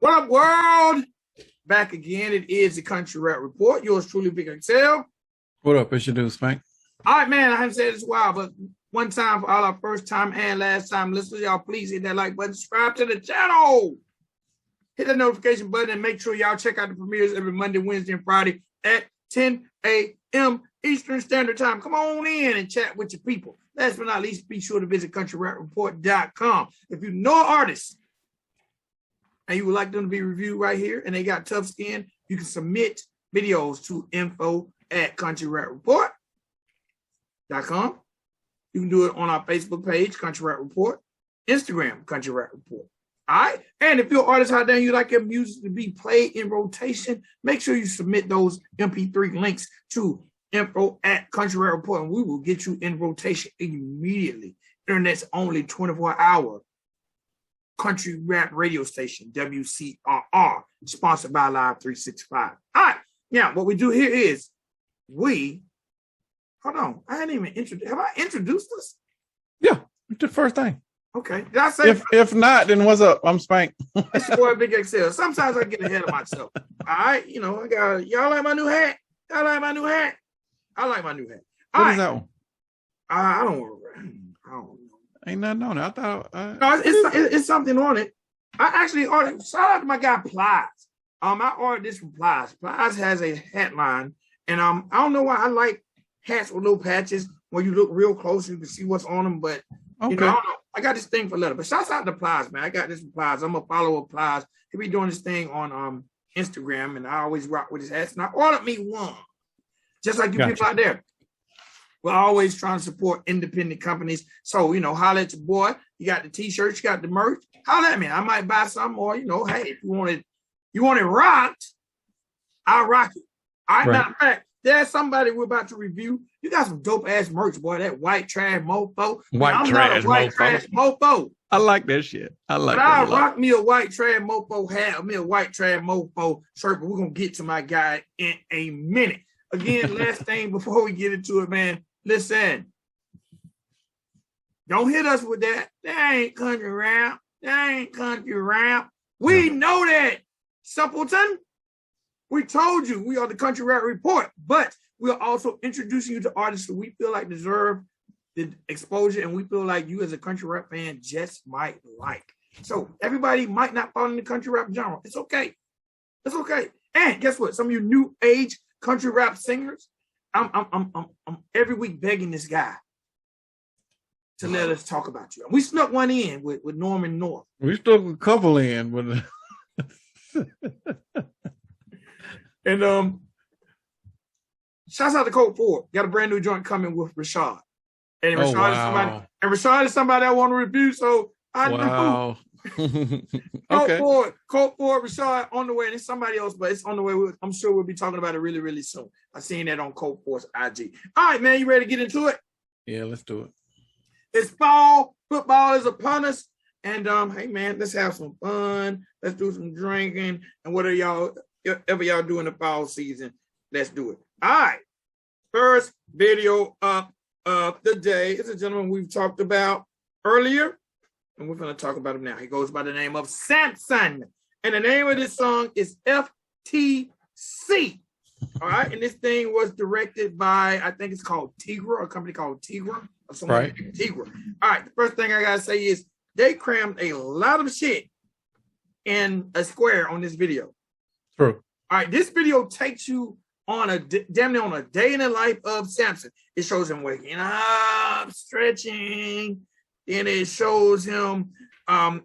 What up, world? Back again. It is the Country Rap Report. Yours truly, Big XL. What up? It's your dude, Spank. All right, man. I haven't said this in a while, but one time for all our first time and last time listeners, y'all please hit that like button, subscribe to the channel, hit that notification button, and make sure y'all check out the premieres every Monday, Wednesday, and Friday at 10 a.m. Eastern Standard Time. Come on in and chat with your people. Last but not least, be sure to visit countryrapreport.com. If you know artists and you would like them to be reviewed right here and they got tough skin, you can submit videos to info@countryrapreport.com. You can do it on our Facebook page, Country Rap Report, Instagram, Country Rap Report. All right? And if you're an artist out there and you like your music to be played in rotation, make sure you submit those MP3 links to info@Country Rap Report, and we will get you in rotation immediately. Internet's only 24-hour country rap radio station, WCRR, sponsored by Live 365. All right. Now, what we do here is hold on. I hadn't even introduced. Have I introduced us? Yeah, it's the first thing. Okay. Did I say? If not, then what's up? I'm Spank. It's your boy Big XL. Sometimes I get ahead of myself. All right. You know, y'all like my new hat? Y'all like my new hat? I like my new hat. What is that one? I don't want to. I don't know. Ain't nothing on it. I thought. No, it's something on it. I actually ordered. Shout out to my guy Plies. I ordered this from Plies. Plies has a hat line, and I don't know why I like hats with little patches where you look real close, you can see what's on them. But okay. You know, I don't know. I got this thing for leather. But shouts out to Plies, man. I got this from Plies. I'm a follower of Plies. He be doing this thing on Instagram, and I always rock with his hats. And I ordered me one, just like you people out there. We're always trying to support independent companies. So, you know, holler at your boy. You got the t-shirts, you got the merch. Holler at me. I might buy some, or, you know, hey, if you want it rocked, I'll rock it. All right, right. Matter of fact, there's somebody we're about to review. You got some dope ass merch, boy. That white trash mofo. White trash mofo. I like that shit. But I'll rock me a white trash mofo hat, me a white trash mofo shirt, but we're going to get to my guy in a minute. Again, last thing before we get into it, man. Listen, don't hit us with that. That ain't country rap. That ain't country rap. We know that, simpleton. We told you we are the Country Rap Report, but we are also introducing you to artists that we feel like deserve the exposure, and we feel like you as a country rap fan just might like. So everybody might not fall in the country rap genre. It's okay. It's okay. And guess what? Some of you new age country rap singers, I'm every week begging this guy to let us talk about you. We snuck one in with Norman North. We stuck a couple in with and shouts out to Colt Ford. Got a brand new joint coming with Rashad. And Rashad is somebody I want to review, so I know. Okay. Colt Ford, Rashad on the way, and it's somebody else, but it's on the way. I'm sure we'll be talking about it really, really soon. I seen that on Colt Ford's IG. All right, man, you ready to get into it? Yeah, let's do it. It's fall. Football is upon us. And hey, man, let's have some fun. Let's do some drinking. And whatever y'all do in the fall season, let's do it. All right. First video up of the day is a gentleman we've talked about earlier. And we're going to talk about him now. He goes by the name of Samson. And the name of this song is FTC. All right. And this thing was directed by, I think it's called Tigra, a company called Tigra. Or something right. Like Tigra. All right. The first thing I got to say is they crammed a lot of shit in a square on this video. True. All right. This video takes you on damn near on a day in the life of Samson. It shows him waking up, stretching. Then it shows him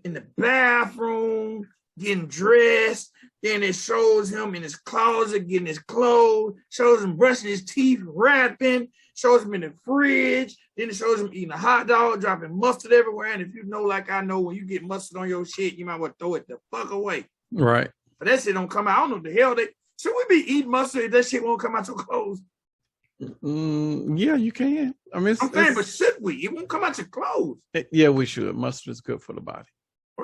in the bathroom, getting dressed. Then it shows him in his closet, getting his clothes. Shows him brushing his teeth, rapping. Shows him in the fridge. Then it shows him eating a hot dog, dropping mustard everywhere. And if you know, like I know, when you get mustard on your shit, you might want to throw it the fuck away. Right. But that shit don't come out. I don't know what the hell should we be eating mustard if that shit won't come out your clothes? Yeah, you can. I mean, I'm saying, but should we? It won't come out your clothes. Yeah, we should. Mustard is good for the body.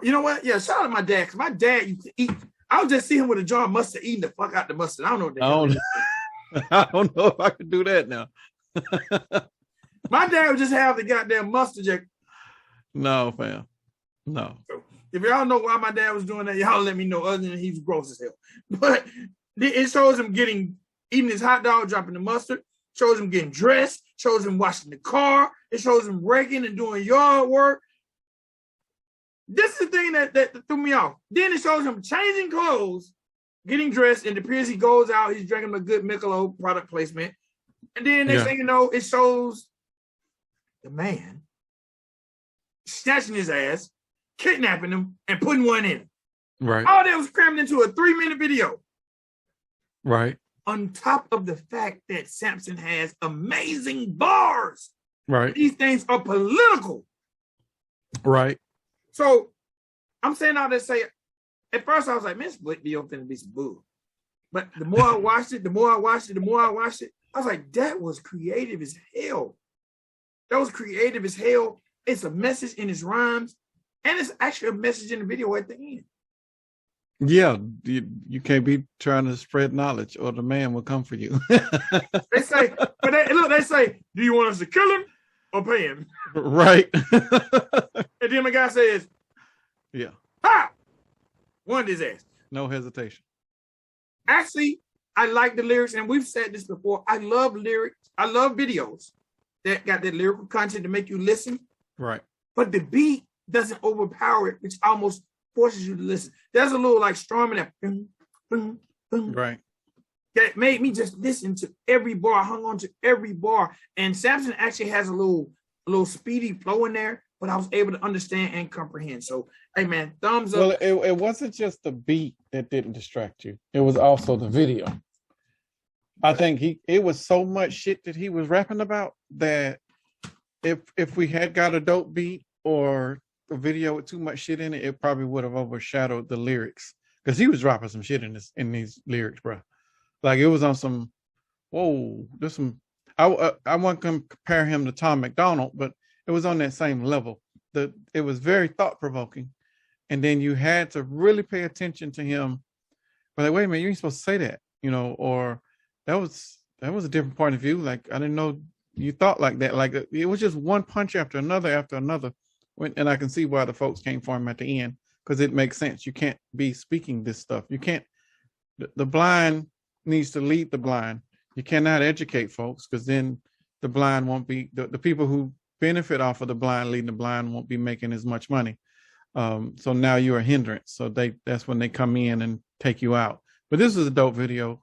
You know what? Yeah, shout out to my dad, because my dad used to eat. I would just see him with a jar of mustard eating the fuck out the mustard. I don't know what that I don't know if I could do that now. My dad would just have the goddamn mustard jack. No, fam. No. If y'all know why my dad was doing that, y'all let me know. Other than he's gross as hell, but it shows him eating his hot dog, dropping the mustard. Shows him getting dressed. Shows him washing the car. It shows him raking and doing yard work. This is the thing that threw me off. Then it shows him changing clothes, getting dressed, and it appears he goes out. He's drinking a good Michelob product placement, and then next thing you know, it shows the man snatching his ass, kidnapping him, and putting one in him. Right. All that was crammed into a 3-minute video. Right. On top of the fact that Samson has amazing bars. Right. These things are political. Right. So I'm saying all that say, at first I was like, man, this video finna be some bull. But the more I watched it, I was like, that was creative as hell. It's a message in his rhymes, and it's actually a message in the video at the end. Yeah, you can't be trying to spread knowledge, or the man will come for you. They say, they say, do you want us to kill him or pay him? Right. And then the guy says, yeah, ha! One his ass. No hesitation. Actually, I like the lyrics, and we've said this before. I love lyrics. I love videos that got that lyrical content to make you listen. Right. But the beat doesn't overpower it, which almost forces you to listen. There's a little like strumming that boom, boom, boom. Right. That made me just listen to every bar. I hung on to every bar. And Samson actually has a little speedy flow in there, but I was able to understand and comprehend. So, hey man, thumbs up. Well, it wasn't just the beat that didn't distract you. It was also the video. I think it was so much shit that he was rapping about that if we had got a dope beat or a video with too much shit in it, it probably would have overshadowed the lyrics, because he was dropping some shit in these lyrics, bro. Like it was on some, whoa, there's some. I won't compare him to Tom McDonald, but it was on that same level. It was very thought provoking, and then you had to really pay attention to him. But like, wait a minute, you ain't supposed to say that, or that was a different point of view. Like I didn't know you thought like that. Like it was just one punch after another. And I can see why the folks came for him at the end, because it makes sense. You can't be speaking this stuff. You can't. The blind needs to lead the blind. You cannot educate folks, because then the blind won't be the people who benefit off of the blind leading the blind won't be making as much money. So now you're a hindrance. So that's when they come in and take you out. But this is a dope video.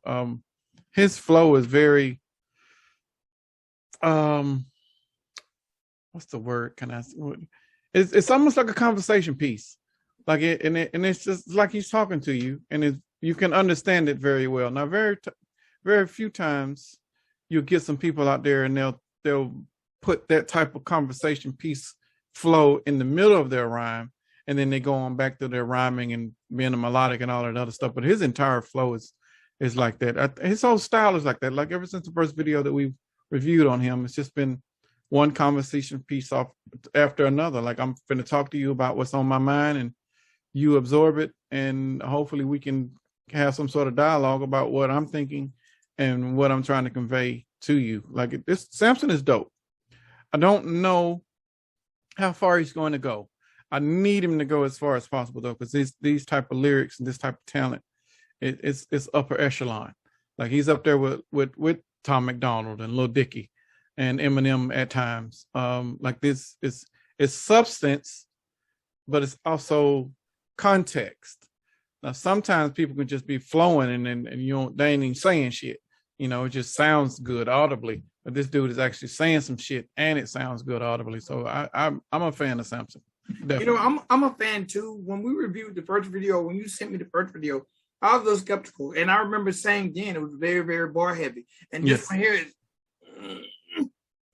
His flow is very what's the word? It's almost like a conversation piece. Like it's just like he's talking to you, and you can understand it very well. Now, very few times you'll get some people out there and they'll put that type of conversation piece flow in the middle of their rhyme, and then they go on back to their rhyming and being a melodic and all that other stuff. But his entire flow is like that. His whole style is like that. Like ever since the first video that we've reviewed on him, it's just been one conversation piece off after another. Like I'm going to talk to you about what's on my mind, and you absorb it, and hopefully we can have some sort of dialogue about what I'm thinking and what I'm trying to convey to you. Like this, Samson is dope. I don't know how far he's going to go. I need him to go as far as possible though, because these type of lyrics and this type of talent, it's upper echelon. Like he's up there with Tom McDonald and Lil Dicky and Eminem at times. Like this is substance, but it's also context. Now sometimes people can just be flowing and they ain't even saying shit. It just sounds good audibly. But this dude is actually saying some shit and it sounds good audibly. So I'm a fan of Samson. Definitely. I'm a fan too. When we reviewed the first video, when you sent me the first video, I was a little skeptical. And I remember saying then it was very, very bar heavy. And this one here is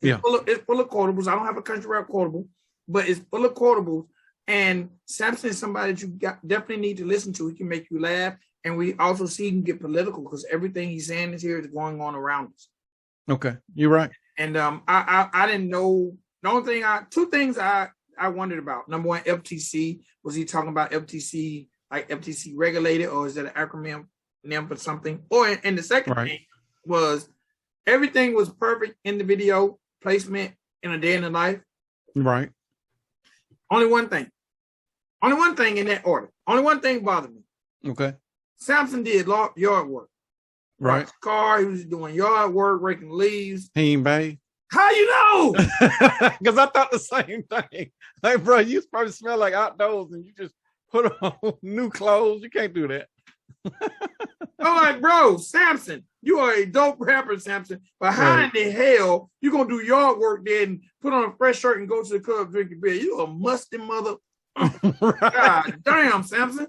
it's full of quotables. I don't have a country rap quotable, but it's full of quotables. And Samson is somebody that you definitely need to listen to. He can make you laugh. And we also see he can get political, because everything he's saying is going on around us. Okay, you're right. And I didn't know. The only thing two things I wondered about. Number one, FTC. Was he talking about FTC, like FTC regulated, or is that an acronym for something? And the second thing was everything was perfect in the video placement in a day in the life. Right. Only one thing. Only one thing in that order. Only one thing bothered me. Okay. Samson did yard work. Right. Car, he was doing yard work, raking leaves. He ain't bathed. How you know? Because I thought the same thing. Like, bro, you probably smell like outdoors and you just put on new clothes. You can't do that. I'm like, bro, Samson, you are a dope rapper, Samson. But how in the hell you gonna do yard work then put on a fresh shirt and go to the club drinking beer? You a musty mother. Right. God damn, Samson.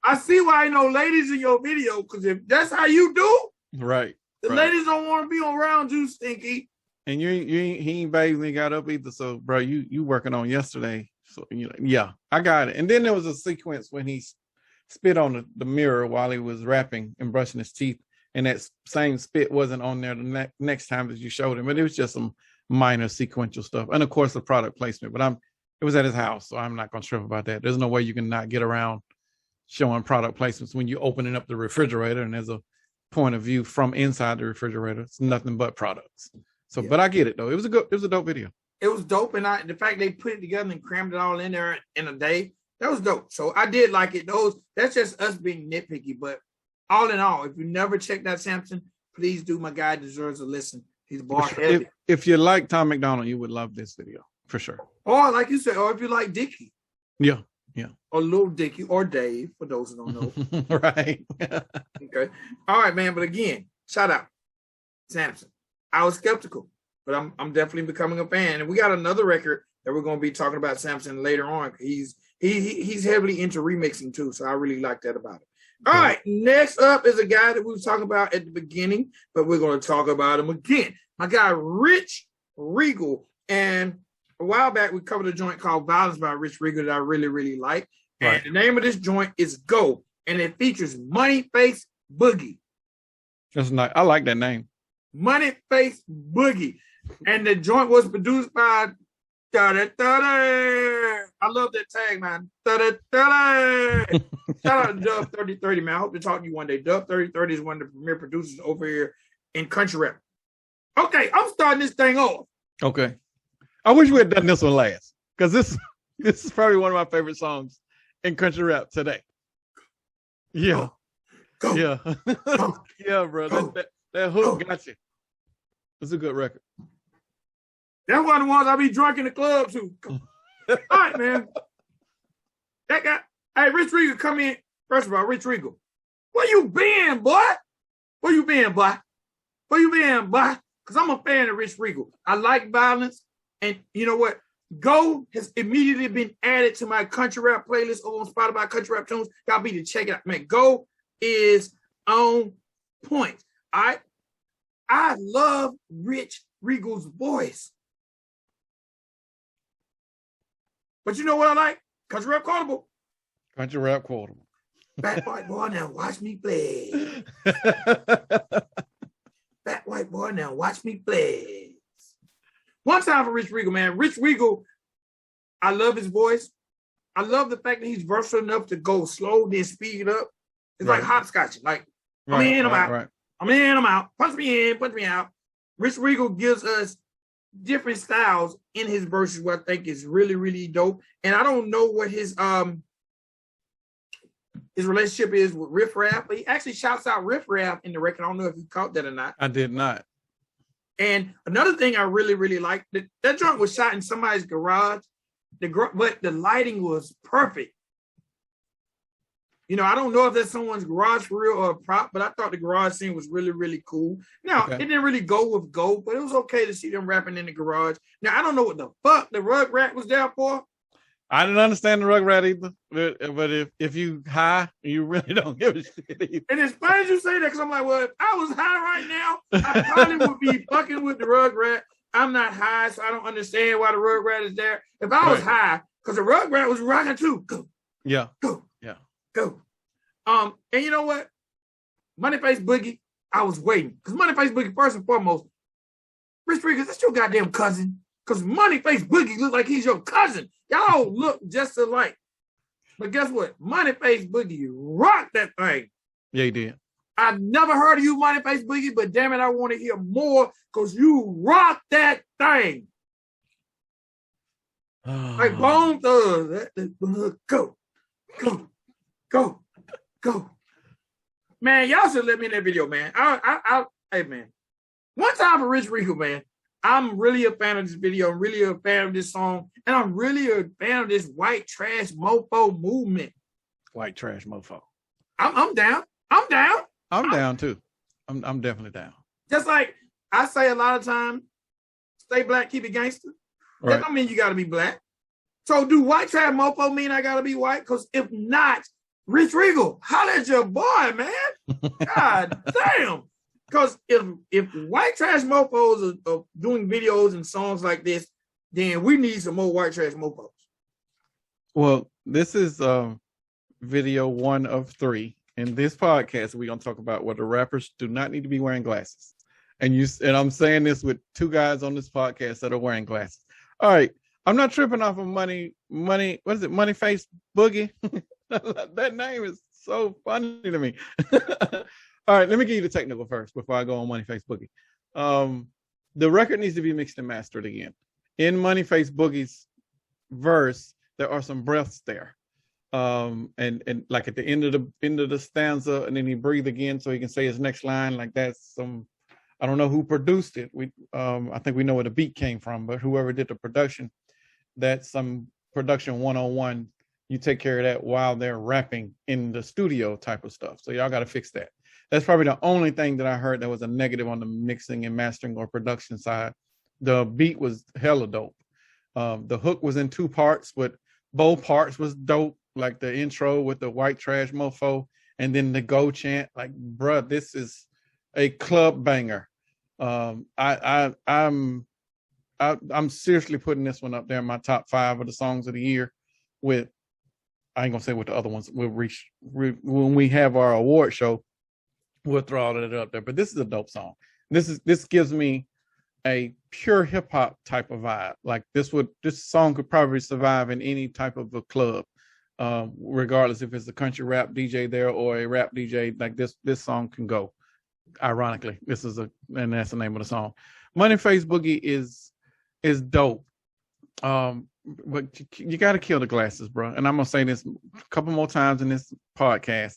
I see why ain't no ladies in your video, because if that's how you do, right. The ladies don't want to be around you, Stinky. And he ain't bathed and got up either. So, bro, you working on yesterday. So, yeah, I got it. And then there was a sequence when he spit on the mirror while he was rapping and brushing his teeth. And that same spit wasn't on there the next time that you showed him. But it was just some minor sequential stuff. And, of course, the product placement. But it was at his house, so I'm not going to trip about that. There's no way you can not get around showing product placements when you're opening up the refrigerator and there's a point of view from inside the refrigerator. It's nothing but products. So, but I get it though. It was a dope video. It was dope, and the fact they put it together and crammed it all in there in a day, that was dope. So I did like it. That's just us being nitpicky, but all in all, if you never checked out Samson, please do. My guy deserves a listen. He's bar heavy. If you like Tom McDonald, you would love this video for sure. Or like you said, or if you like Dickie. Yeah. Or Lil Dicky or Dave, for those who don't know. Right. Okay. All right, man. But again, shout out Samson. I was skeptical, but I'm definitely becoming a fan. And we got another record that we're going to be talking about Samson later on. He's heavily into remixing too, so I really like that about it. All right, next up is a guy that we were talking about at the beginning, but we're going to talk about him again. My guy, Rich Regal. And a while back, we covered a joint called Violence by Rich Regal that I really, really like. Right. And the name of this joint is Go, and it features Moneyface Boogie. That's nice. I like that name. Moneyface Boogie. And the joint was produced by Durty. I love that tag, man. Durty. Shout out to Dub 3030, man. I hope to talk to you one day. Dub 3030 is one of the premier producers over here in country rap. Okay, I'm starting this thing off. Okay. I wish we had done this one last, because this is probably one of my favorite songs in country rap today. Yeah. Go. Yeah. Go. Yeah, bro. That hook got you. It's a good record. That's one of the ones I be drunk in the club too. All right, man. That guy, hey, Rich Regal, come in. First of all, Rich Regal, where you been, boy? Where you been, boy? Where you been, boy? Because I'm a fan of Rich Regal. I like Violence. And you know what? Go has immediately been added to my country rap playlist over on Spotify, Country Rap Tunes. Y'all be to check it out, man. Go is on point. I love Rich Regal's voice. But you know what I like? Country Rap Quotable. Country Rap Quotable. Fat white boy, now watch me play. Fat white boy, now watch me play. One time for Rich Regal, man. Rich Regal, I love his voice. I love the fact that he's versatile enough to go slow, then speed up. It's like hopscotch. Like, I'm in, I'm out. Right. I'm in, I'm out. Punch me in, punch me out. Rich Regal gives us different styles in his verses, what I think is really, really dope. And I don't know what his relationship is with Riff Raff, but he actually shouts out Riff Raff in the record. I don't know if you caught that or not. I did not. And another thing I really, really liked, that joint was shot in somebody's garage, but the lighting was perfect. You know, I don't know if that's someone's garage for real or a prop, but I thought the garage scene was really, really cool. Now, It didn't really go with Go, but it was okay to see them rapping in the garage. Now, I don't know what the fuck the Rugrat was there for. I didn't understand the Rugrat either, but if you high, you really don't give a shit either. And it's funny you say that, because I'm like, well, if I was high right now, I probably would be fucking with the Rugrat. I'm not high, so I don't understand why the Rugrat is there. If I was high, because the Rugrat was rocking too. Go. Yeah. Go. Yeah. Go. And you know what? Moneyface Boogie, I was waiting. Because Moneyface Boogie, first and foremost, Rich Regal, that's your goddamn cousin. Because Moneyface Boogie looks like he's your cousin. Y'all look just alike. But guess what? Moneyface Boogie rocked that thing. Yeah, he did. I've never heard of you, Moneyface Boogie, but damn it, I want to hear more because you rocked that thing. Like Bone Thugs. Let the blood go. Go. Go. Go. Man, y'all should let me in that video, man. Hey, man. One time for Rich Regal, man. I'm really a fan of this video. I'm really a fan of this song. And I'm really a fan of this white trash mofo movement. White trash mofo. I'm down. I'm down. I'm down too. I'm definitely down. Just like I say a lot of times, stay black, keep it gangster. Right. That don't mean you got to be black. So do white trash mofo mean I got to be white? Because if not, Rich Regal, holla at your boy, man. God damn. Because if white trash mofos are doing videos and songs like this, then we need some more white trash mofos. Well, this is video 1 of 3. In this podcast, we're gonna talk about whether rappers do not need to be wearing glasses. And I'm saying this with 2 guys on this podcast that are wearing glasses. All right, I'm not tripping off of money. What is it? Moneyface Boogie. That name is so funny to me. All right, let me give you the technical first before I go on Moneyface Boogie. The record needs to be mixed and mastered again. In Moneyface Boogie's verse, there are some breaths there. And like at the end of the stanza, and then he breathe again so he can say his next line. Like that's some, I don't know who produced it. I think we know where the beat came from, but whoever did the production, that's some production 101. You take care of that while they're rapping in the studio type of stuff. So y'all got to fix that. That's probably the only thing that I heard that was a negative on the mixing and mastering or production side. The beat was hella dope. The hook was in 2 parts, but both parts was dope. Like the intro with the white trash mofo, and then the go chant. Like, bruh, this is a club banger. I'm seriously putting this one up there in my top 5 of the songs of the year. With, I ain't gonna say what the other ones will reach when we have our award show. We'll throw all of it up there, but this is a dope song. This gives me a pure hip hop type of vibe. Like this song could probably survive in any type of a club, regardless if it's a country rap DJ there or a rap DJ. Like this song can go. Ironically, and that's the name of the song. Moneyface Boogie is dope. But you got to kill the glasses, bro. And I'm gonna say this a couple more times in this podcast.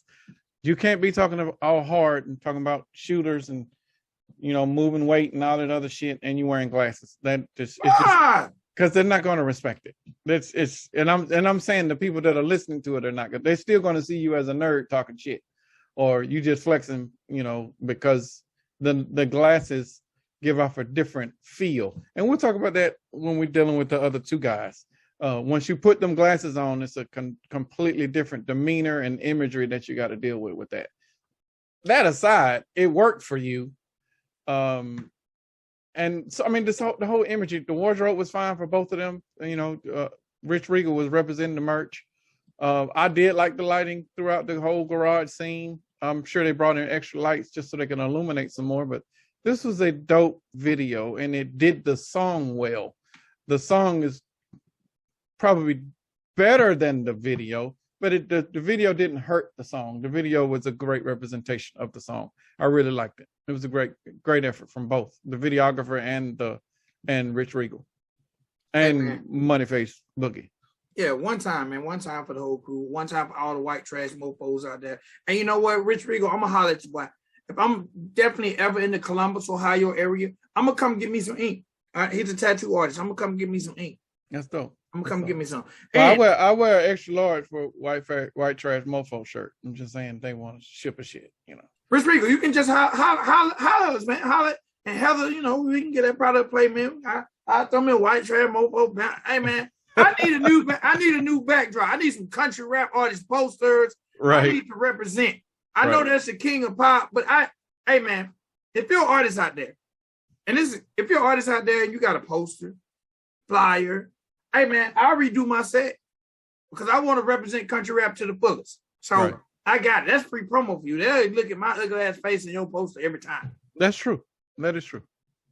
You can't be talking all hard and talking about shooters and, moving weight and all that other shit, and you wearing glasses. That just because they're not going to respect it. And I'm saying the people that are listening to it are not good. They're still going to see you as a nerd talking shit, or you just flexing, because the glasses give off a different feel. And we'll talk about that when we're dealing with the other 2 guys. Once you put them glasses on, it's a completely different demeanor and imagery that you got to deal with that. That aside, it worked for you. And so, I mean, the whole imagery, the wardrobe was fine for both of them. Rich Regal was representing the merch. I did like the lighting throughout the whole garage scene. I'm sure they brought in extra lights just so they can illuminate some more, but this was a dope video and it did the song well. The song is probably better than the video, but the video didn't hurt the song. The video was a great representation of the song. I really liked it. It was a great effort from both the videographer and Rich Regal and Moneyface Boogie. Yeah, one time, man. One time for the whole crew. One time for all the white trash mofos out there. And you know what, Rich Regal, I'm gonna holler at you, boy. If I'm definitely ever in the Columbus, Ohio area, I'm gonna come get me some ink. He's a tattoo artist. I'm gonna come get me some ink. That's dope. I'm gonna come get me some. Well, I wear extra large for white trash mofo shirt. I'm just saying they want to ship a shit, Rich Regal, you can just holler us, man. Holler and Heather, we can get that product play, man. I throw me a white trash mofo. Hey, man, I need a new backdrop. I need some country rap artist posters. Right. I need to represent. I know that's the king of pop, but hey, man, if you're an artist out there, if you're an artist out there and you got a poster, flyer, hey, man, I'll redo my set because I want to represent country rap to the fullest. So right. I got it. That's free promo for you. They'll look at my ugly ass face in your poster every time. That's true. That is true.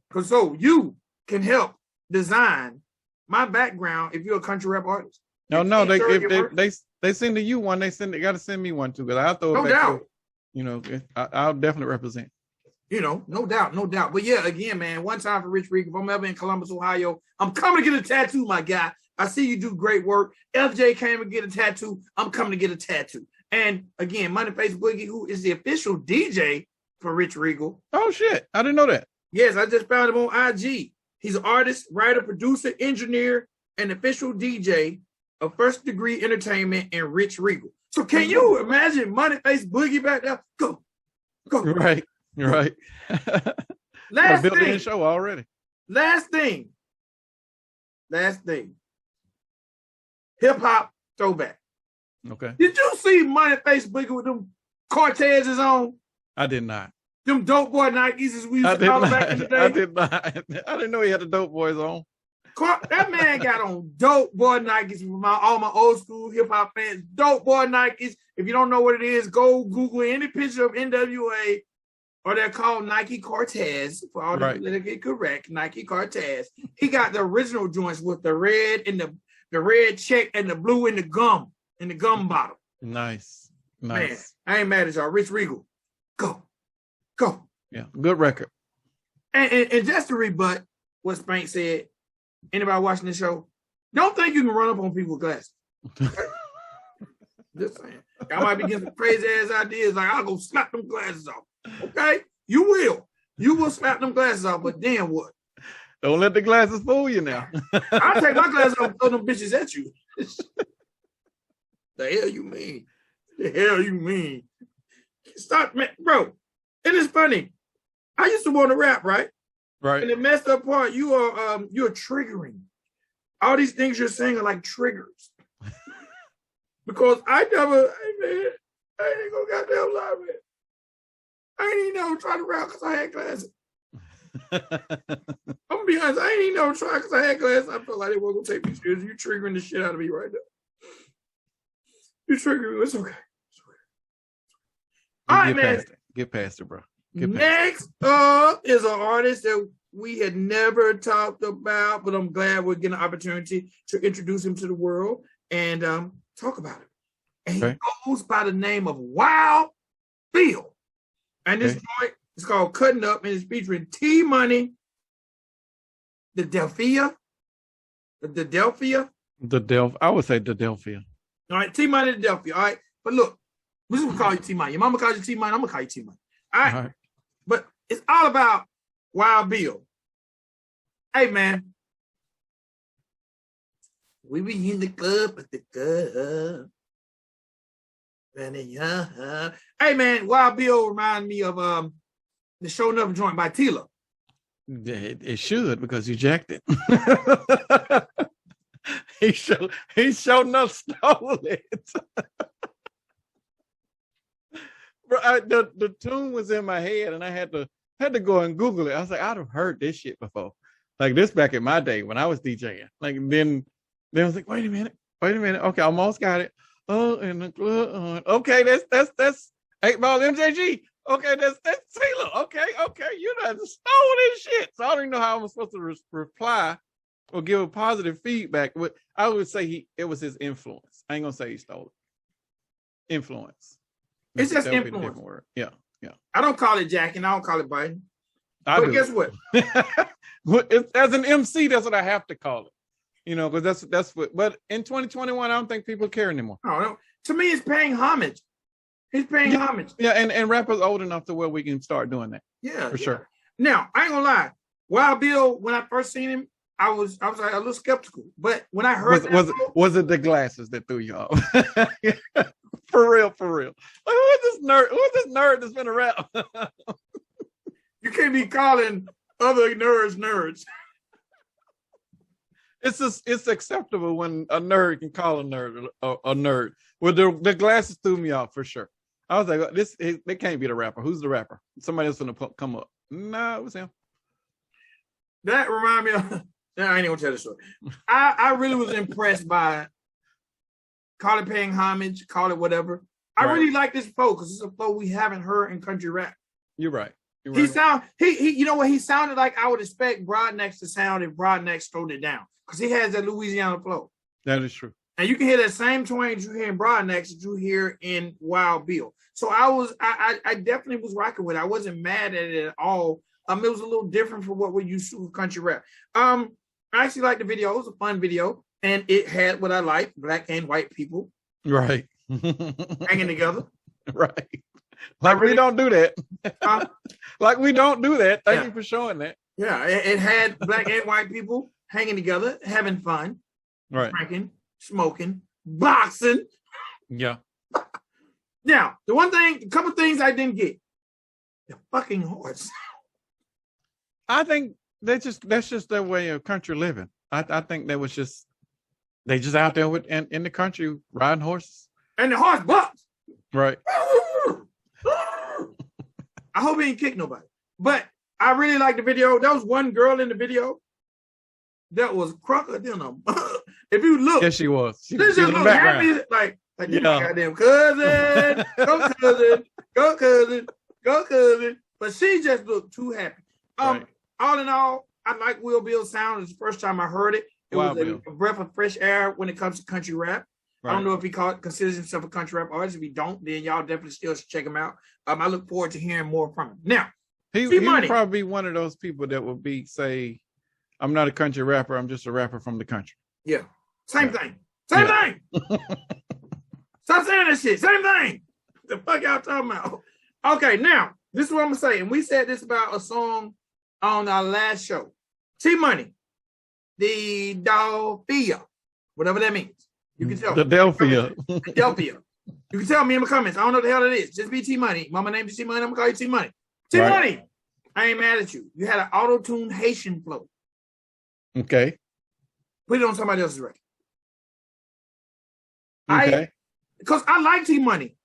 Because so you can help design my background if you're a country rap artist. No, they send to you one, they got to send me one too, because I'll throw it back. No doubt. I'll definitely represent. No doubt. But yeah, again, man, one time for Rich Regal, if I'm ever in Columbus, Ohio, I'm coming to get a tattoo, my guy. I see you do great work. FJ came to get a tattoo. I'm coming to get a tattoo. And again, Moneyface Boogie, who is the official DJ for Rich Regal. Oh shit, I didn't know that. Yes, I just found him on IG. He's an artist, writer, producer, engineer, and official DJ of First Degree Entertainment and Rich Regal. So can you imagine Moneyface Boogie back there? Go. Right. Last built thing. in show already. Last thing. Hip hop throwback. Okay. Did you see Moneyface Boogie with them Cortezes on? I did not. Them dope boy Nikes as we used to call them back in the day. I did not. I didn't know he had the dope boys on. That man got on dope boy Nikes for all my old school hip hop fans. Dope boy Nikes. If you don't know what it is, go Google any picture of NWA, or they're called Nike Cortez for all the politically correct Nike Cortez. He got the original joints with the red and the red check and the blue in the gum bottle. Nice. Man, I ain't mad at y'all. Rich Regal, go. Yeah, good record. And just to rebut what Spank said, anybody watching this show, don't think you can run up on people with glasses. Just saying. I might be getting some crazy ass ideas like I'll go slap them glasses off. Okay? You will. You will slap them glasses off, but then what? Don't let the glasses fool you now. I'll take my glasses off and throw them bitches at you. The hell you mean? Stop, man, bro. It is funny. I used to want to rap, right? Right. And the messed up part, you're triggering. All these things you're saying are like triggers. Because I ain't gonna goddamn lie, man. I ain't even never tried to rap because I had glasses. I'm gonna be honest, I ain't even never tried because I had glasses. I felt like they weren't gonna take me seriously. You triggering the shit out of me right now. You triggering me. It's okay. All right, man. Get past it, bro. Next up is an artist that we had never talked about, but I'm glad we're getting an opportunity to introduce him to the world and talk about it. And he goes by the name of Wild Bill. And this joint is called Cuttin Up, and it's featuring T-Money DaDalphia. I would say DaDalphia. All right, T-Money DaDalphia. All right, but look, we're just gonna call you T-Money. Your mama calls you T-Money, I'm gonna call you T-Money. All right. But it's all about Wild Bill. Hey, man. We be in the club at the club. Hey, man, Wild Bill remind me of the Show Enough joint by Tila. It should, because you jacked it. he showed enough stole it. Bro, the tune was in my head, and I had to go and Google it. I was like, I'd have heard this shit before, like this back in my day when I was DJing. Like then I was like, wait a minute. Okay, I almost got it. Oh, and the club. Okay, that's 8 Ball MJG. Okay, that's Taylor. Okay, you done stole this shit. So I don't even know how I'm supposed to reply or give a positive feedback. But I would say it was his influence. I ain't gonna say he stole it. Influence. It's just influence. Yeah. I don't call it jacking. I don't call it biting. But guess what? As an MC, that's what I have to call it. You know, because that's what. But in 2021, I don't think people care anymore. No. To me, it's paying homage. It's paying homage. Yeah, and rappers old enough to where we can start doing that. Yeah, for sure. Now, I ain't gonna lie. Wild Bill, when I first seen him, I was like a little skeptical. But when I heard was it the glasses that threw you off? For real. Like, who is this nerd that's been a rap? You can't be calling other nerds. It's acceptable when a nerd can call a nerd a nerd. Well, the glasses threw me off for sure. I was like, they can't be the rapper. Who's the rapper? Somebody else gonna come up. No, it was him. That remind me of. I ain't even gonna tell the story. I really was impressed by. Call it paying homage, call it whatever. I really like this flow because it's a flow we haven't heard in country rap. You're right. He you know what? He sounded like I would expect Broadnex to sound if Broadnex slowed it down because he has that Louisiana flow. That is true. And you can hear that same twang you hear in Broadnex that you hear in Wild Bill. So I definitely was rocking with it. I wasn't mad at it at all. It was a little different from what we're used to with country rap. I actually liked the video. It was a fun video. and it had what I like: black and white people Right. hanging together. Right. Like we don't do that. Like we don't do that. Thank Yeah. you for showing that. Yeah, it had black and white people hanging together, having fun, Right. drinking, smoking, boxing. Yeah. Now, a couple things I didn't get. The fucking horse. I think that's just their way of country living. I think they just out there in the country riding horses. And the horse bucks. Right. I hope he ain't kicked nobody. But I really like the video. There was one girl in the video that was crunker than a if you look. Yes, she was. She This was just in the look background. happy, like Yeah. my goddamn cousin, go cousin, go cousin, go cousin. But she just looked too happy. Right. All in all, I like Will Bill's sound. It's the first time I heard it. It Wild was Bill. a breath of fresh air when it comes to country rap. I don't know if he considers himself a country rap artist. If he don't, then y'all definitely still should check him out. I look forward to hearing more from him. Now, He would probably be one of those people that would say, I'm not a country rapper, I'm just a rapper from the country. Yeah. Same thing. Same thing. Stop saying that shit. Same thing. The fuck y'all talking about? Okay, now, this is what I'm going to say. And we said this about a song on our last show. T-Money DaDalphia. Whatever that means. You can tell. DaDalphia. DaDalphia. You can tell me in the comments. I don't know what the hell it is. Just be T-Money. Mama name is T-Money. I'm going to call you T-Money. T-Money. Right. I ain't mad at you. You had an auto-tune Haitian flow. Okay. Put it on somebody else's record. Okay. Because I like T-Money.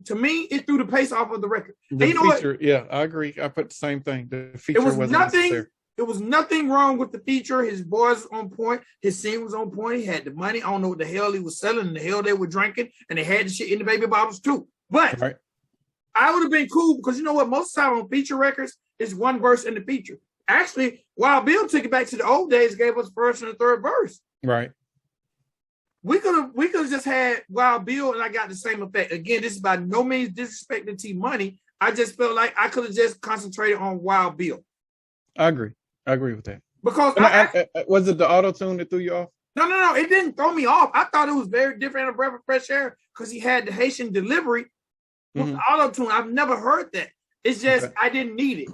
To me, it threw the pace off of the record. The you know feature, what? Yeah, I agree. I put the same thing. The feature wasn't necessary. It was nothing wrong with the feature. His voice was on point. His scene was on point. He had the money. I don't know what the hell he was selling and the hell they were drinking. And they had the shit in the baby bottles too. But I would have been cool because you know what? Most of the time on feature records, it's one verse in the feature. Actually, Wild Bill took it back to the old days, gave us first and the third verse. Right. We could have just had Wild Bill and I got the same effect. Again, this is by no means disrespecting T-Money. I just felt like I could have just concentrated on Wild Bill. I agree with that. Because was it the auto-tune that threw you off? No. It didn't throw me off. I thought it was very different, a breath of fresh air, because he had the Haitian delivery with the auto-tune. I've never heard that. It's just I didn't need it.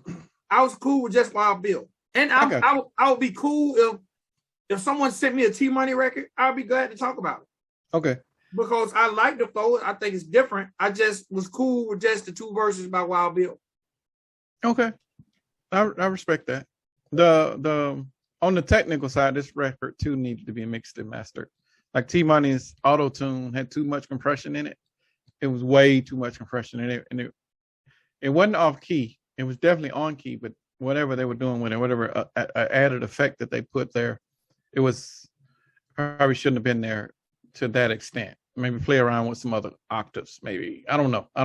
I was cool with just Wild Bill. And I would be cool if someone sent me a T-Money record, I'd be glad to talk about it. Okay. Because I like the flow. I think it's different. I just was cool with just the two verses by Wild Bill. Okay. I respect that. The on the technical side, this record too needed to be mixed and mastered. Like T-Money's auto-tune had too much compression in it. It was way too much compression in it. And it wasn't off key. It was definitely on key, but whatever they were doing with it, whatever added effect that they put there, it was probably shouldn't have been there to that extent. Maybe play around with some other octaves, maybe. I don't know. I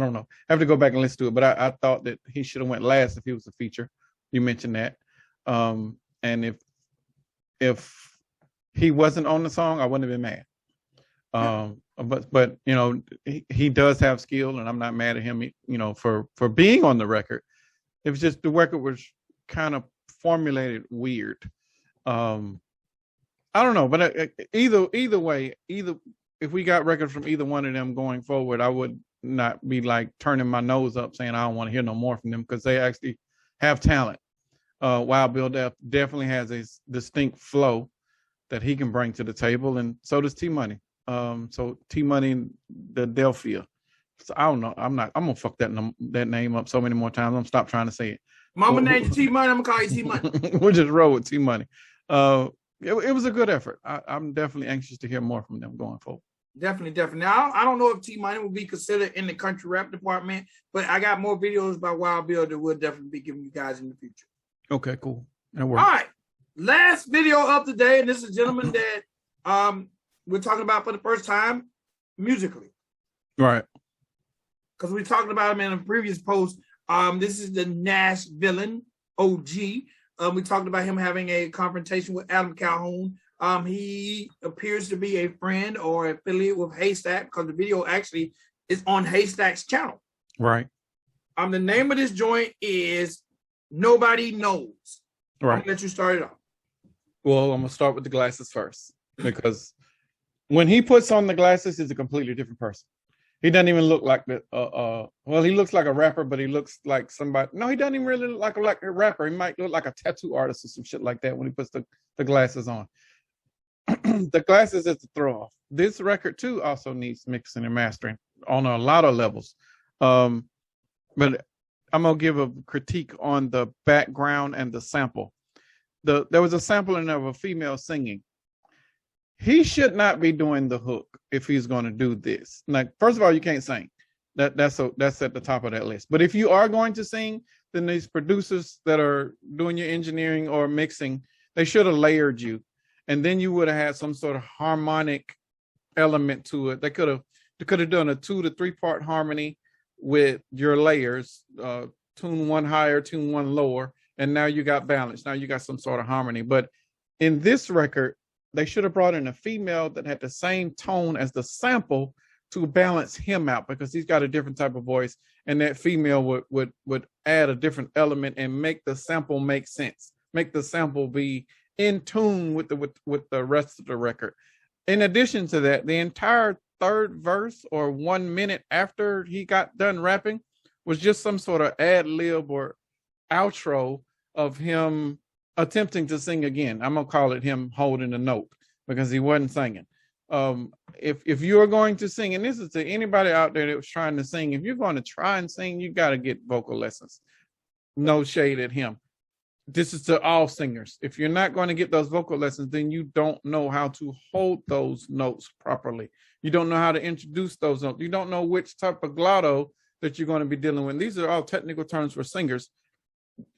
have to go back and listen to it, but I thought that he should have went last if he was a feature. You mentioned that. And if he wasn't on the song, I wouldn't have been mad. But you know, he does have skill, and I'm not mad at him, you know, for being on the record. It was just the record was kind of formulated weird. I don't know, but either way, if we got records from either one of them going forward, I would not be like turning my nose up saying I don't want to hear no more from them because they actually have talent. Wild Bill definitely has a distinct flow that he can bring to the table, and so does T-Money. So T-Money DaDalphia. So I don't know. I'm gonna fuck that name up so many more times. I'm gonna stop trying to say it. Mama named T-Money. I'm gonna call you T-Money. We'll just roll with T-Money. It was a good effort. I'm definitely anxious to hear more from them going forward. Definitely. Now, I don't know if T-Money will be considered in the country rap department, but I got more videos by Wild Bill that we'll definitely be giving you guys in the future. Okay, cool. All right. Last video of the day, and this is a gentleman that we're talking about for the first time musically. Right. Because we talked about him in a previous post. This is the Nashvillian OG. We talked about him having a confrontation with Adam Calhoun. He appears to be a friend or affiliate with Haystack because the video actually is on Haystack's channel. Right. The name of this joint is Nobody Knows. Right. I'm gonna let you start it off. Well, I'm gonna start with the glasses first. because when he puts on the glasses, he's a completely different person. He doesn't even look like the well, he looks like a rapper, but he looks like somebody. No, he doesn't even really look like a rapper. He might look like a tattoo artist or some shit like that when he puts the glasses on. The glasses is the throw off. This record too also needs mixing and mastering on a lot of levels. But I'm gonna give a critique on the background and the sample. There was a sampling of a female singing. He should not be doing the hook if he's going to do this. Like, first of all, you can't sing. That's at the top of that list. But if you are going to sing, then these producers that are doing your engineering or mixing, they should have layered you, and then you would have had some sort of harmonic element to it. They could have done a 2 to 3 part harmony with your layers, tune one higher, tune one lower, and now you got balance. Now you got some sort of harmony. But in this record, they should have brought in a female that had the same tone as the sample to balance him out, because he's got a different type of voice, and that female would add a different element and make the sample make sense, make the sample be in tune with the rest of the record. In addition to that, the entire third verse or 1 minute after he got done rapping was just some sort of ad lib or outro of him attempting to sing again. I'm gonna call it him holding a note, because he wasn't singing. If you are going to sing, and this is to anybody out there that was trying to sing, if you're going to try and sing, you got to get vocal lessons. No shade at him. This is to all singers. If you're not going to get those vocal lessons, then you don't know how to hold those notes properly. You don't know how to introduce those notes. You don't know which type of glotto that you're going to be dealing with. These are all technical terms for singers.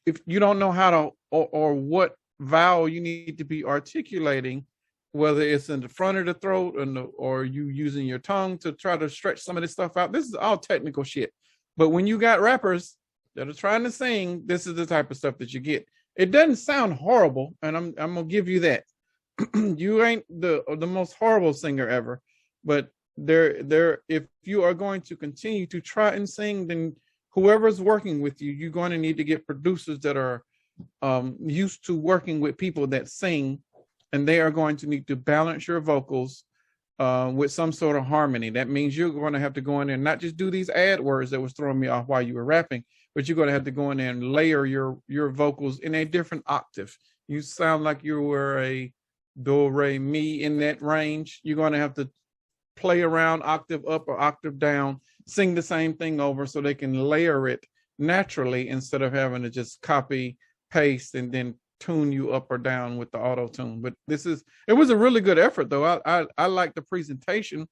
If you don't know how to or what vowel you need to be articulating, whether it's in the front of the throat or you using your tongue to try to stretch some of this stuff out, this is all technical shit. But when you got rappers that are trying to sing, this is the type of stuff that you get. It doesn't sound horrible, and I'm gonna give you that. You ain't the most horrible singer ever, but if you are going to continue to try and sing, then whoever's working with you, you're going to need to get producers that are used to working with people that sing, and they are going to need to balance your vocals with some sort of harmony. That means you're going to have to go in there and not just do these ad words that was throwing me off while you were rapping, but you're going to have to go in there and layer your vocals in a different octave. You sound like you were a do, re, mi in that range. You're going to have to play around octave up or octave down, sing the same thing over so they can layer it naturally instead of having to just copy, paste, and then tune you up or down with the auto tune. But it was a really good effort though. I like the presentation.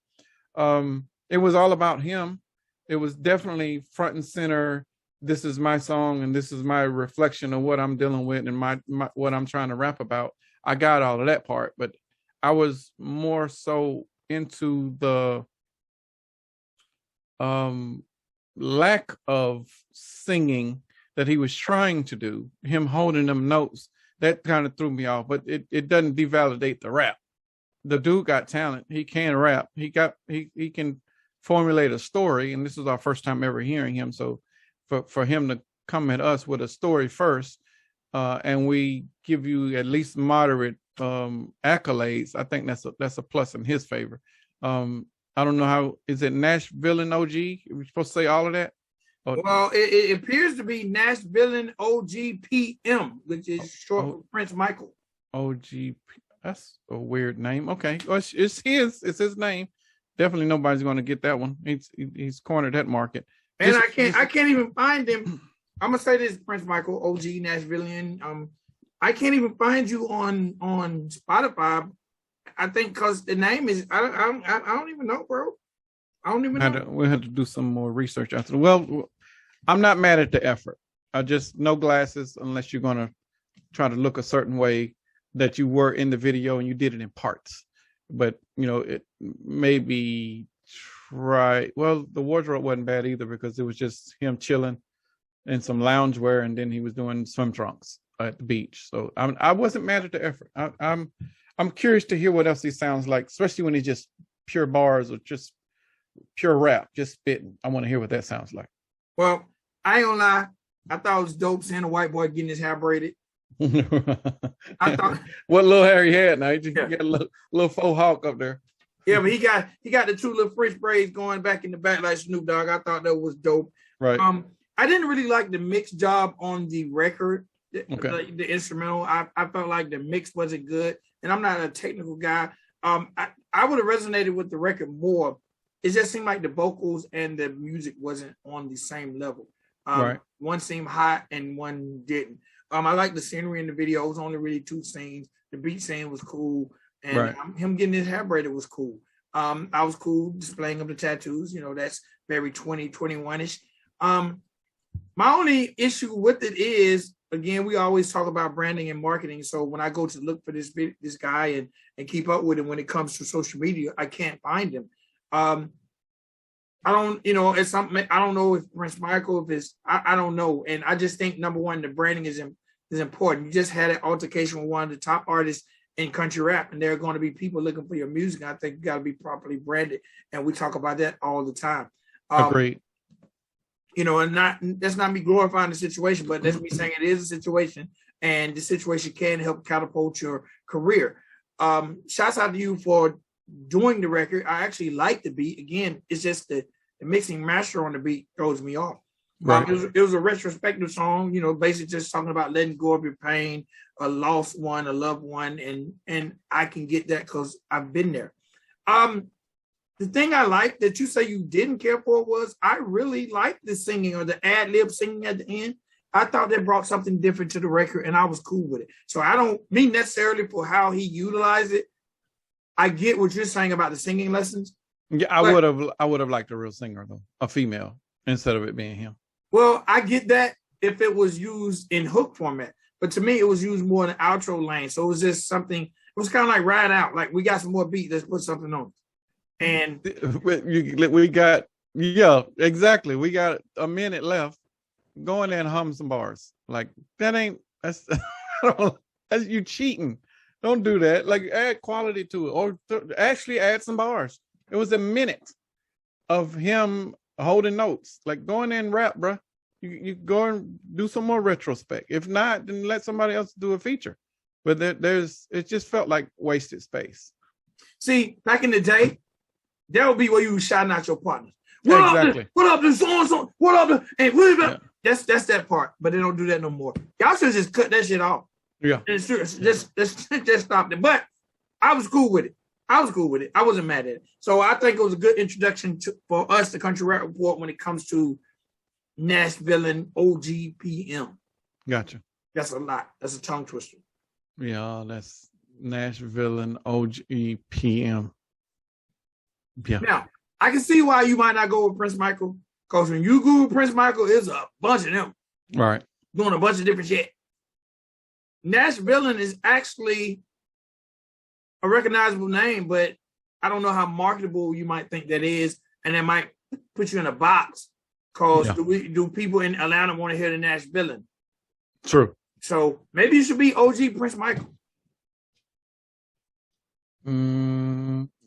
It was all about him. It was definitely front and center. This is my song and this is my reflection of what I'm dealing with and my what I'm trying to rap about. I got all of that part, but I was more so into the lack of singing that he was trying to do, him holding them notes. That kind of threw me off, but it doesn't devalidate the rap. The dude got talent. He can rap. He can formulate a story, and this is our first time ever hearing him. So for him to come at us with a story first, and we give you at least moderate accolades, I think that's a plus in his favor. I don't know how, is it Nashvillian OG? Are we supposed to say all of that? Well, it appears to be Nashvillian OG PM, which is short for Prince Michael. OG, that's a weird name. Okay, well, it's his name. Definitely nobody's going to get that one. He's cornered that market. And I can't even find him. I'm gonna say this, Prince Michael, OG Nashvillian. I can't even find you on Spotify. I think because the name is I don't even know, bro. I don't even know. We'll have to do some more research after. Well, I'm not mad at the effort. I just no glasses unless you're gonna try to look a certain way that you were in the video and you did it in parts. But it maybe try. Well, the wardrobe wasn't bad either because it was just him chilling in some loungewear, and then he was doing swim trunks at the beach. So I wasn't mad at the effort. I'm curious to hear what else he sounds like, especially when he's just pure bars or just pure rap, just spitting. I want to hear what that sounds like. Well, I ain't gonna lie. I thought it was dope seeing a white boy getting his hair braided. I thought what little hair he had now. He just Yeah. got a little faux hawk up there. Yeah, but he got the two little French braids going back in the back like Snoop Dogg. I thought that was dope. Right. I didn't really like the mix job on the record, Okay. the instrumental. I felt like the mix wasn't good, and I'm not a technical guy. I would have resonated with the record more. It just seemed like the vocals and the music wasn't on the same level. Right. One seemed hot and one didn't. I like the scenery in the video. It was only really 2 scenes. The beach scene was cool, and Right. Him getting his hair braided was cool. I was cool displaying of the tattoos. You know, that's very 2021-ish. My only issue with it is, again, we always talk about branding and marketing. So when I go to look for this guy and keep up with him when it comes to social media, I can't find him. I don't, it's something. I don't know if Prince Michael, if it's, I don't know. And I just think, number one, the branding is important. You just had an altercation with one of the top artists in country rap, and there are going to be people looking for your music. I think you got to be properly branded, and we talk about that all the time. Agreed. And that's not me glorifying the situation, but that's me saying it is a situation, and the situation can help catapult your career. Shouts out to you for doing the record. I actually like the beat. Again, it's just the mixing master on the beat throws me off. Right. It was a retrospective song, basically just talking about letting go of your pain, a lost one, a loved one, and I can get that because I've been there. The thing I like that you say you didn't care for was I really liked the singing or the ad-lib singing at the end. I thought that brought something different to the record, and I was cool with it. So I don't mean necessarily for how he utilized it. I get what you're saying about the singing lessons. Yeah, I would have liked a real singer though, a female, instead of it being him. Well, I get that if it was used in hook format, but to me, it was used more in the outro lane. So it was just something. It was kind of like ride out. Like, we got some more beat. Let's put something on. And we got, yeah, exactly. We got a minute left. Go in there and hum some bars. Like, that's you cheating. Don't do that. Like, add quality to it, or actually add some bars. It was a minute of him holding notes. Like, go in there and rap, bro. You go and do some more retrospect. If not, then let somebody else do a feature. But it just felt like wasted space. See, back in the day, that would be where you were shouting out your partners. Exactly. What up, the so-and-so? What up, and yeah. That's that part. But they don't do that no more. Y'all should just cut that shit off. Yeah. Just stop it. But I was cool with it. I wasn't mad at it. So I think it was a good introduction for us, the Country Rap Report, when it comes to Nashvillian OG PM. Gotcha. That's a lot. That's a tongue twister. Yeah, that's Nashvillian OG PM. Yeah. Now, I can see why you might not go with Prince Michael, because when you Google Prince Michael, there's a bunch of them. Right. Doing a bunch of different shit. Nashvillian is actually a recognizable name, but I don't know how marketable you might think that is, and that might put you in a box. Because do people in Atlanta want to hear the Nashvillian? True. So maybe you should be OG Prince Michael.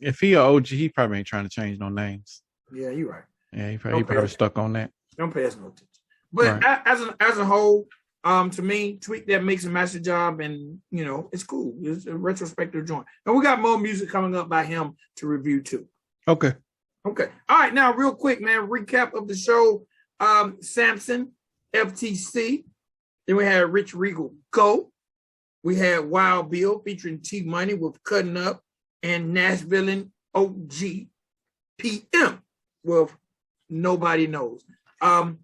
If he a OG, he probably ain't trying to change no names. Yeah, you're right. Yeah, he probably stuck on that. Don't pay us no attention. But right. as a whole, to me, Tweak that makes a master job, and it's cool. It's a retrospective joint, and we got more music coming up by him to review too. Okay. All right, now real quick, man. Recap of the show: Samson, FTC. Then we had Rich Regal Go. We had Wild Bill featuring T-Money with Cuttin Up, and Nashvillian OG PM with Nobody Knows. 4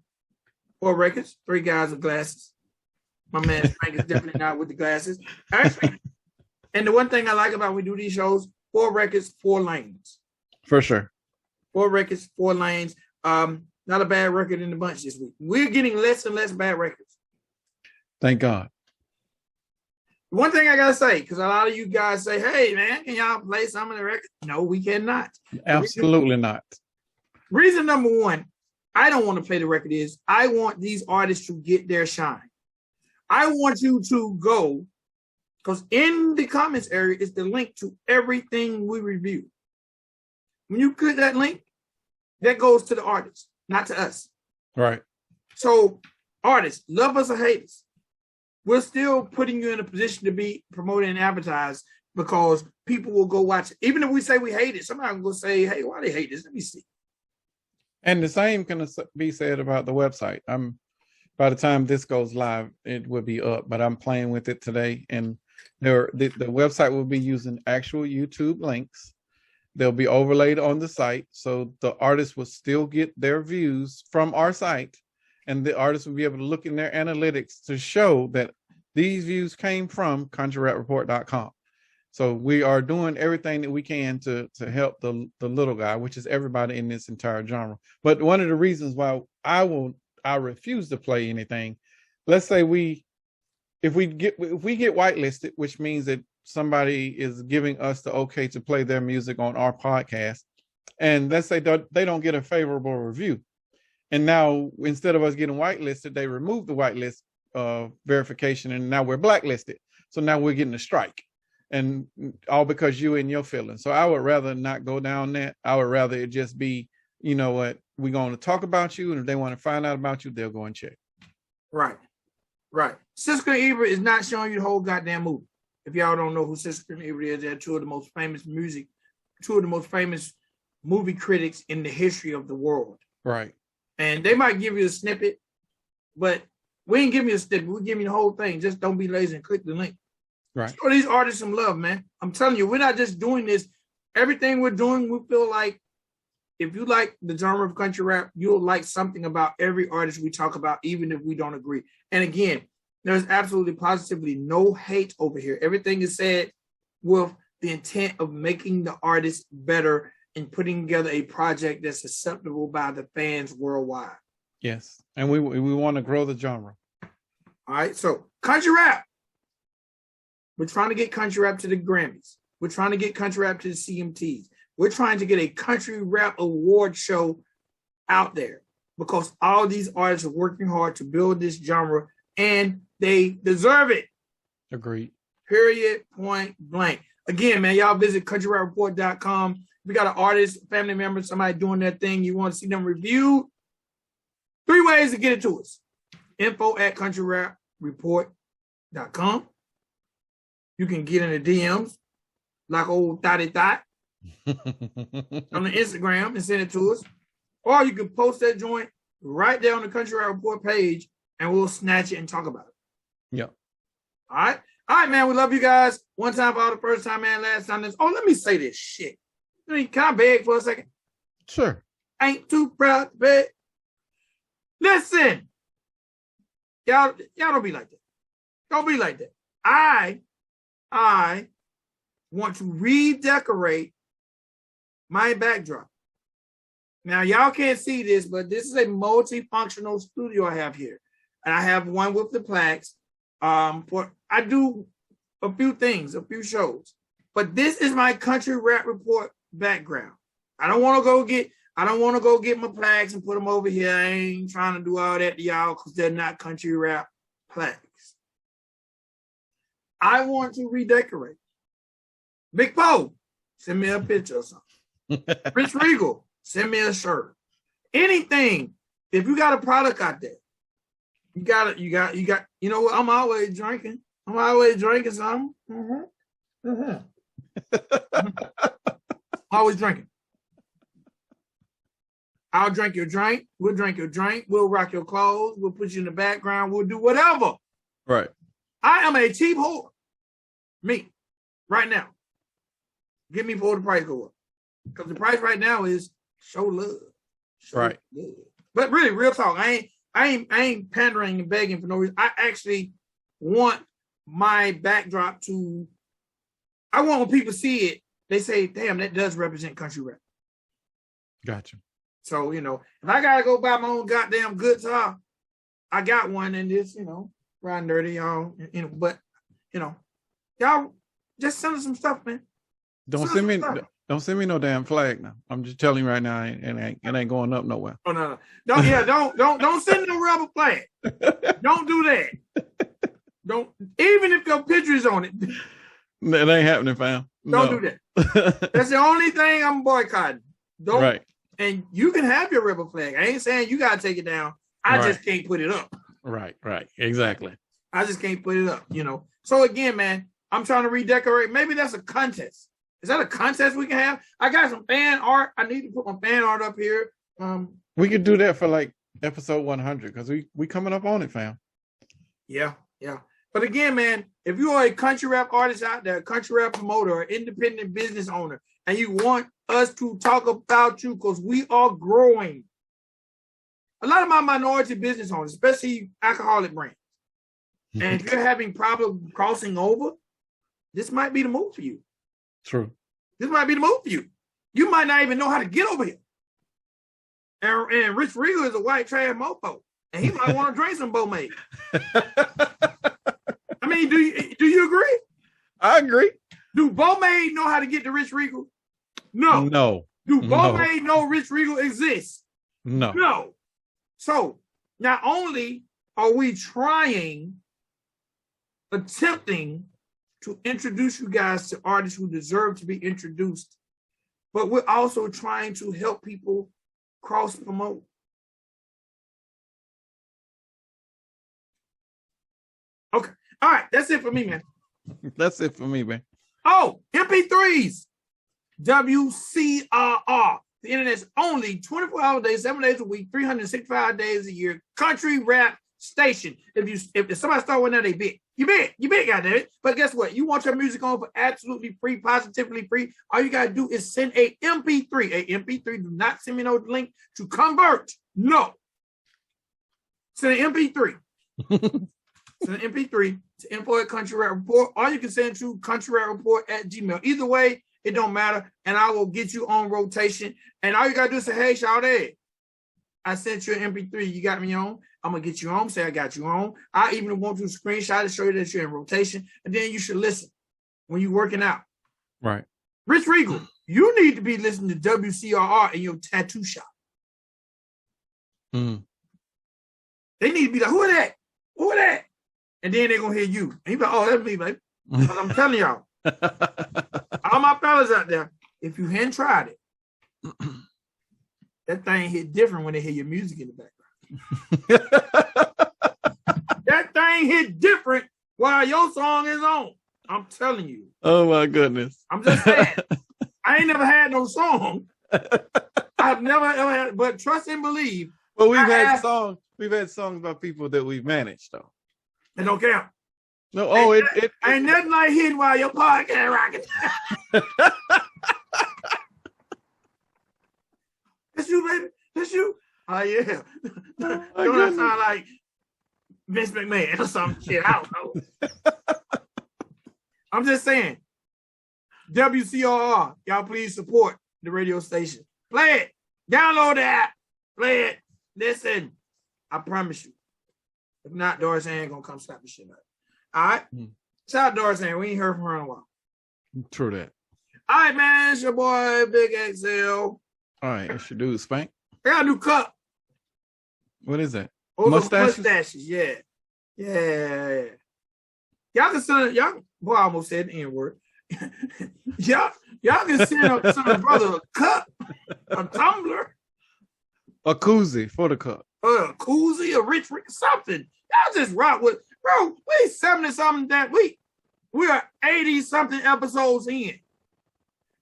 records, 3 guys with glasses. My man Frank is definitely not with the glasses. Actually, and the one thing I like about when we do these shows, 4 records, 4 lanes. For sure. 4 records, 4 lanes. Not a bad record in the bunch this week. We're getting less and less bad records. Thank God. One thing I gotta say, because a lot of you guys say, "Hey, man, can y'all play some of the records?" No, we cannot. Absolutely not. Reason number 1, I don't want to play the record is I want these artists to get their shine. I want you to go, because in the comments area is the link to everything we review. When you click that link, that goes to the artist, not to us. Right. So, artists, love us or hate us, we're still putting you in a position to be promoted and advertised because people will go watch it. Even if we say we hate it, somebody will go say, hey, why they hate this? Let me see. And the same can be said about the website. By the time this goes live, it will be up, but I'm playing with it today. And the website will be using actual YouTube links. They'll be overlaid on the site. So the artists will still get their views from our site. And the artists will be able to look in their analytics to show that these views came from countryrapReport.com. So we are doing everything that we can to help the little guy, which is everybody in this entire genre. But one of the reasons why I refuse to play anything, let's say if we get whitelisted, which means that somebody is giving us the okay to play their music on our podcast, and let's say they don't get a favorable review, and now instead of us getting whitelisted, they remove the whitelist verification, and now we're blacklisted. So now we're getting a strike, and all because you and your feelings. So I would rather not go down that. I would rather it just be, you know what, we're going to talk about you, and if they want to find out about you, they'll go and check. Right. Sisker and Avery is not showing you the whole goddamn movie. If y'all don't know who Sisker and Avery is, they're two of the most famous movie critics in the history of the world. Right. And they might give you a snippet, but we ain't giving you a snippet. We're giving you the whole thing. Just don't be lazy and click the link. Right. Show these artists some love, man. I'm telling you, we're not just doing this. Everything we're doing, we feel like if you like the genre of country rap, you'll like something about every artist we talk about, even if we don't agree. And again, there's absolutely positively no hate over here. Everything is said with the intent of making the artist better and putting together a project that's acceptable by the fans worldwide. Yes. And we want to grow the genre. All right. So country rap. We're trying to get country rap to the Grammys. We're trying to get country rap to the CMTs. We're trying to get a country rap award show out there because all these artists are working hard to build this genre and they deserve it. Agreed. Period, point blank. Again, man, y'all visit CountryRapReport.com. If you got an artist, family member, somebody doing their thing, you want to see them reviewed, 3 ways to get it to us. info@CountryRapReport.com. You can get in the DMs like old Thotty Thot on the Instagram and send it to us. Or you can post that joint right there on the Country Rap Report page and we'll snatch it and talk about it. Yeah. All right, man. We love you guys. One time for all, the first time, man. Last time. Let me say this shit. Can I beg for a second? Sure. Ain't too proud to beg. Listen, y'all don't be like that. Don't be like that. I want to redecorate my backdrop. Now, y'all can't see this, but this is a multifunctional studio I have here. And I have one with the plaques. I do a few things, a few shows. But this is my Country Rap Report background. I don't want to go get my plaques and put them over here. I ain't trying to do all that to y'all because they're not country rap plaques. I want to redecorate. Big Poe, send me a picture or something. Rich Regal, send me a shirt. Anything. If you got a product out there, you got, you know what? I'm always drinking. Something. Always drinking. I'll drink your drink. We'll drink your drink. We'll rock your clothes. We'll put you in the background. We'll do whatever. Right. I am a cheap whore. Me. Right now. Get me before the price go up. Because the price right now is show love. Show love. But really, real talk. I ain't pandering and begging for no reason. I actually want my backdrop to. I want when people see it, they say, "Damn, that does represent country rap." Gotcha. So if I gotta go buy my own goddamn guitar, I got one, and this, riding dirty, y'all. But y'all just send us some stuff, man. Don't send me no damn flag now. I'm just telling you right now, it ain't going up nowhere. Oh no. Don't send no rubber flag. Don't do that. Don't, even if your picture is on it. It ain't happening, fam. Don't do that. That's the only thing I'm boycotting. Don't. Right. And you can have your rubber flag. I ain't saying you gotta take it down. I just can't put it up. Right. Exactly. I just can't put it up, you know. So again, man, I'm trying to redecorate. Maybe that's a contest. Is that a contest we can have? I got some fan art. I need to put my fan art up here. We could do that for like episode 100 because we coming up on it, fam. Yeah. But again, man, if you are a country rap artist out there, a country rap promoter, or independent business owner, and you want us to talk about you because we are growing. A lot of my minority business owners, especially alcoholic brands, and if you're having problems crossing over, this might be the move for you. True. This might be the move for you. You might not even know how to get over here. And Rich Regal is a white trash mofo, and he might want to drink some Bomade. I mean, do you agree? I agree. Do Bomade know how to get to Rich Regal? No. No. Do Bomade know Rich Regal exists? No. No. So not only are we attempting to introduce you guys to artists who deserve to be introduced, but we're also trying to help people cross promote. Okay. All right. That's it for me, man. That's it for me, man. Oh, MP3s. WCRR. The internet's only 24 hours a day, 7 days a week, 365 days a year. Country rap station. If somebody start with that, they big. You big, goddamn it. But guess what? You want your music on for absolutely free, positively free. All you gotta do is send a MP3. A MP3. Do not send me no link to convert. No. Send an MP3. Send an MP3 to info at Country Rap Report, or you can send it to countryrapreport@gmail. Either way, it don't matter, and I will get you on rotation. And all you gotta do is say, "Hey, Sade, I sent you an MP3. You got me on. I'm gonna get you on. Say I got you on. I even want to screenshot to show you that you're in rotation, and then you should listen when you're working out." Right. Rich Regal, you need to be listening to WCRR in your tattoo shop. Mm. They need to be like, "Who are that? Who are that?" And then they're gonna hear you. And you're like, "Oh, that's me, baby." Because I'm telling y'all, all my fellas out there, if you hadn't tried it, that thing hit different when they hear your music in the background. That thing hit different while your song is on. I'm telling you. Oh my goodness. I'm just saying. I ain't never had no song. I've never ever had, but trust and believe. Well, we've had songs about people that we've managed though. It don't count. No, ain't nothing like hitting while your podcast rocking. That's you, baby. That's you. Oh yeah. Don't that sound like Vince McMahon or some shit? I don't know. I'm just saying. WCRR, y'all please support the radio station. Play it. Download the app. Play it. Listen. I promise you. If not, Doris ain't gonna come slap the shit out. All right. Shout out Doris Ann. We ain't heard from her in a while. True that. All right, man. It's your boy Big XL. All right, it's your dude Spank. I got a new cup. What is that? Mustaches. Yeah. Y'all can send y'all. Boy, I almost said the N-word. y'all can send a brother a cup, a tumbler, a koozie for the cup, a koozie, a rich something. Y'all just rock with, bro. We 70 something that week. We are 80 something episodes in.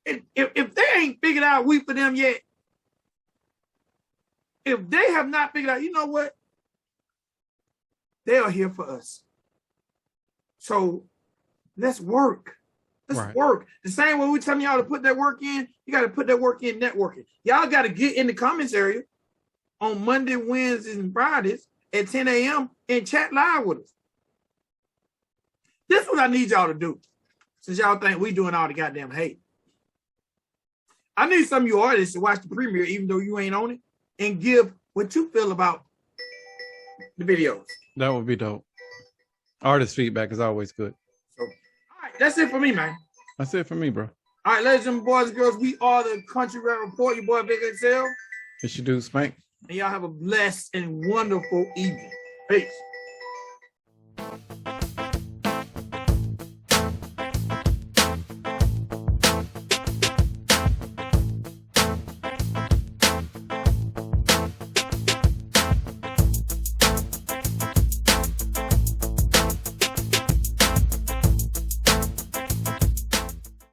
If they ain't figured out we for them yet, if they have not figured out, you know what? They are here for us. So let's work. Let's work. The same way we telling y'all to put that work in, you got to put that work in networking. Y'all got to get in the comments area on Monday, Wednesdays, and Fridays at 10 a.m. and chat live with us. This is what I need y'all to do. Since y'all think we doing all the goddamn hate. I need some of you artists to watch the premiere, even though you ain't on it, and give what you feel about the videos. That would be dope. Artist feedback is always good. So, all right, that's it for me, man. That's it for me, bro. All right, ladies and boys and girls, we are the Country Rap Report. Your boy Big XL. It's your dude Spank. And y'all have a blessed and wonderful evening. Peace.